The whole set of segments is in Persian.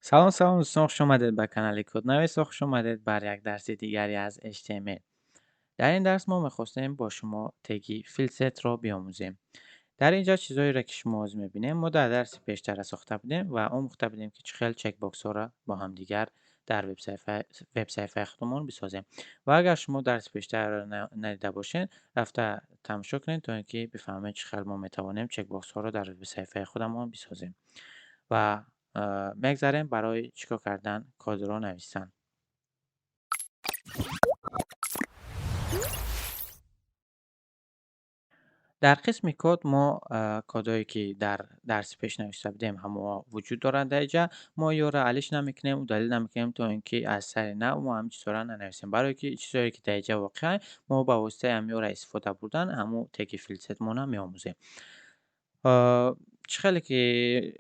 سلام دوستان، خوش اومدید به کانال کدنویس و خوش اومدید بر یک درس دیگری از HTML. در این درس ما میخواستیم با شما تگی فیلست رو بیاموزیم. در اینجا چیزایی را که شما از میبینیم ما در درس پیشتر ساخته بودیم و آموخته بودیم که چه خیلی چک باکس ها را با هم دیگر در وب صفحه خودمون بسازیم. و اگر شما درس پیشتر را ندیده باشین رفته تماشا کنید تا اینکه بفهمید چه خیلی ما میتوانیم چک باکس ها را در وب صفحه خودمون بسازیم. و بگذاریم برای چیکار کردن کد رو نویسن. در قسم کد ما کدایی که در درس پیش نوشته بودیم همه وجود دارند. در اینجا ما یا را حلش نمیکنیم و دلیل نمیکنیم تا اینکه از سر نه ما هم چیزا را ننویسیم، برای که چیزایی که در اینجا واقعا ما با واسطه همی را استفاده بردن همو تگ فیلست مون میآموزیم. چه خیلی که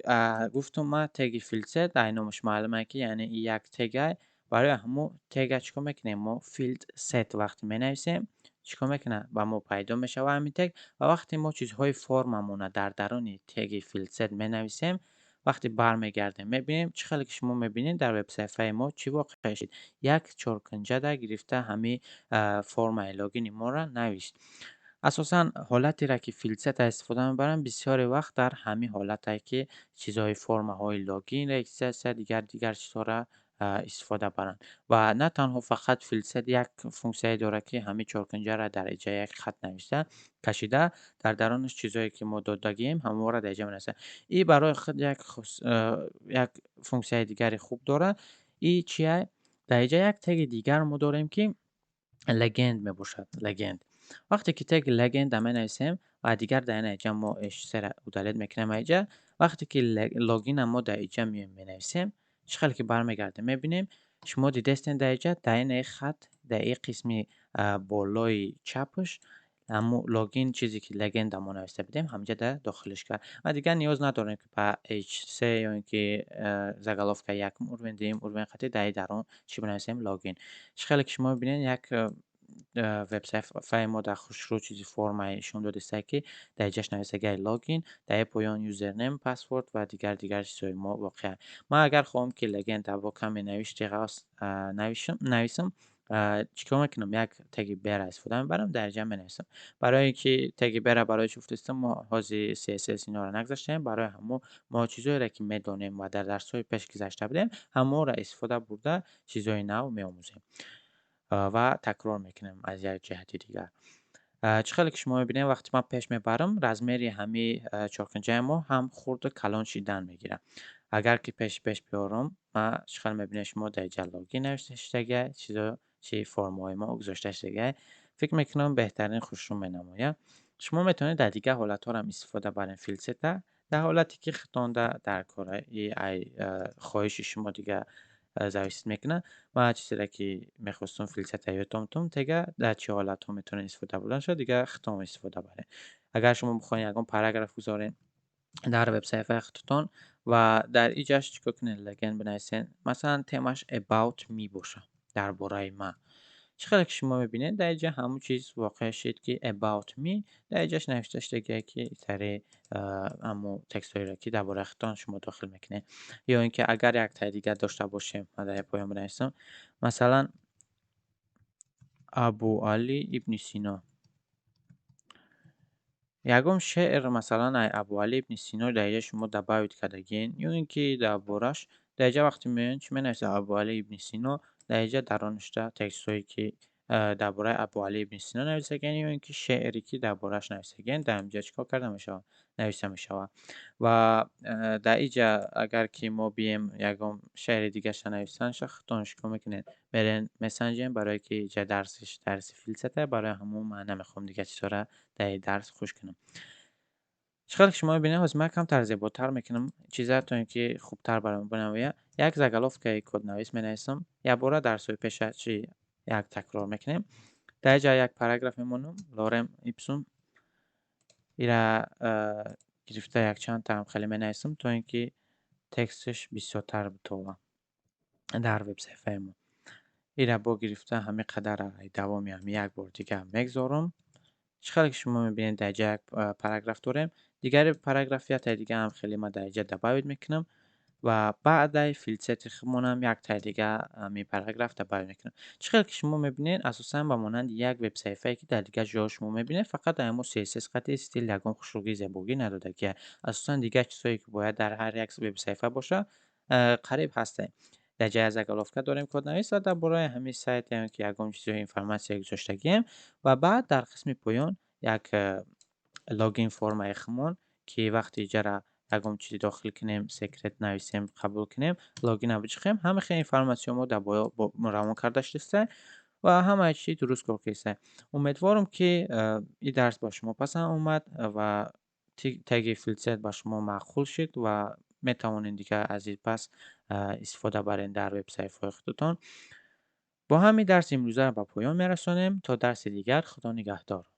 گفتم ما تگ فیلست در نامش معلومه که یعنی یک تگ برای همو تگ چیکار میکنیم ما فیلد ست وقتی می نویسیم چیکار میکنه با ما پیدا میشه و همین تگ. و وقتی ما چیزهای فرممون در درون تگ فیلد ست می نویسیم وقتی برمیگردیم میبینیم چه خیلی که شما میبینید در وب صفحه ما چی واقع شد، یک چرکنجه در گرفته همین فرم لاگین ما را نوشت. اساساً حالتی را که فیلست استفاده میبرم بسیاری وقت در همین حالت هایی که چیزهای فرم های لاگین اکسس دیگر چیزها را استفاده برن. و نه تنها فقط فیلست یک فونکسیون داره که همین چرکنجه را در اجای یک خط نوشته کشیده در درونش چیزهایی که ما دادگیم همه را در اجا منویسه. این برای خود یک فونکسیون دیگری خوب داره. این چیه؟ در اجا یک تگ دیگر ما داریم که لگند میباشد. لگند وقتی که تگ لگند می نویسیم و دیگر در اینجا ما اش سر ادالت میکنیم اینجا وقتی که لاگین ما در اینجا می نویسیم چه خیلی که برمیگرده میبینیم شما دیدستین در اینجا در این خط در این قسمی بالای چپش اما لاگین چیزی که لگند ما نوشته بودیم همینجا در داخلش کرد و دیگر نیاز نداریم که با H3 یا اینکه زگالوف یک اروین دیم اروین خطی در اون چی بنویسیم لاگین. چه خیلی که شما ببینید یک وب صفحه ما در خسرو چیزی فرمایشون داده که در جاش نویسه گای لاگین در پایان یوزرنیم پسورد و دیگر چیزای ما واقعا ما اگر خواهم که لگند با کمی نوشته راست نویسم چیکار میکنم یک تگ بر استفاده میبرم در جمع بنویسم برای که تگ بر برای شفت استم ما حاضی CSS اینا رو نگذاشتیم برای همو ما چیزایی را که میدونیم و در درس‌های پیش گذشته بودیم همو را استفاده برده چیزای نو میآموزیم و تکرار میکنیم از یک جهت دیگر. چه خیلی که شما میبینید وقتی من پیش میبرم رزمری همی چرکنجه ما هم خورد و کلان شیدن میگیره. اگر که پیش بیارم ما چه خیلی میبینید شما در جلاگی نوشته شده چیزا چی فرمای ما گذاشته شده فکر میکنم بهترین خوشرو مینماید. شما میتونید در دیگه حالت ها هم استفاده برین فیلست در حالتی که خطانده در کار ای خواهش شما دیگه зависит میکنه و چیزی را که میخواستم فیلست یادتون دیگه در چه حالت ها میتونه استفاده بودن شد دیگه ختم استفاده بره. اگر شما بخواید یکم پاراگراف بذارین در وب صفحه خودتون و در اینجاش چیکار کنین لگن بنویسین مثلا تماش about می باشه درباره من. چه خیلی که شما میبینید در اینجا همون چیز واقع شد که about me در اینجاش نوشته شده که سر همون تکست هایی را که درباره خودتان شما داخل میکنه. یا اینکه اگر یک تای دیگر داشته باشیم من در پایان بنویسم مثلا ابو علی ابن سینا یگم شعر مثلا ای ابو علی ابن سینا در اینجا شما دباوید کردگین یا اینکه دربارش در اینجا وقتی میان چی مینویسه ابو علی ابن سینا در اینجا درونشته تکست هایی که درباره ابو علی ابن سینا نوشته گین یا اینکه شعری که دربارش نوشته گین در اینجا چیکار کرده میشه نوشته میشه. و در اینجا اگر که ما بیم یگم شعر دیگه نوشتن شختانش که میکنین برین مسنجین برای که اینجا درس فیلسته برای همون من نمیخوام دیگه چیزا را در این درس خوش کنم. چقدر که شما ببینید از من کم تر زیباتر میکنم چیزا تا اینکه خوبتر برام بنویه یک زگالوف که کد نویس مینویسم یا بار درس‌های پیش چی یک تکرار میکنیم در جای یک پاراگراف میمونم لورم ایپسوم ایرا گرفته یک چند تا هم خیلی مینویسم تا اینکه تکستش بسیارتر بتوه در وب صفحه ما ایرا با گرفته همین قدر دوامی هم یک بار دیگه میگذارم. چقدر که شما میبینید در یک پاراگراف داریم دیگر پاراگرافیات دیگه هم خیلی ما در اینجا دباوید میکنم و بعد فیلتر هم یک تای دیگه می پاراگراف تبدیل میکنه. چقدر که شما میبینین اساسا به مانند یک وب صفحه که در دیگه جا شما میبینید فقط اما CSS خط استیل یگان خوشروگی زیبایی نداده که اساسا دیگه چیزایی که باید در هر یک وب صفحه باشه قریب هسته. در جای از اگرافکت داریم کد نویس و در برای همین سایت یعنی که یگان چیزای اینفورماسیون گذاشتگیم و بعد در قسم پایان یک لاگین فرم ایخمون که وقتی جرا یگام چیزی داخل کنیم سیکرت نویسیم قبول کنیم لاگین هم بچخیم همه خیلی اینفورماسیون ما در باید روان کرده شده و همه چی درست کرده. امیدوارم که این درس با شما پسند اومد و تگ فیلتر با شما معقول شد و میتوانید دیگه از این پس استفاده برین در وبسایت خودتان. با همین درس امروزه را به پایان میرسانیم تا درس دیگر. خدا نگهدار.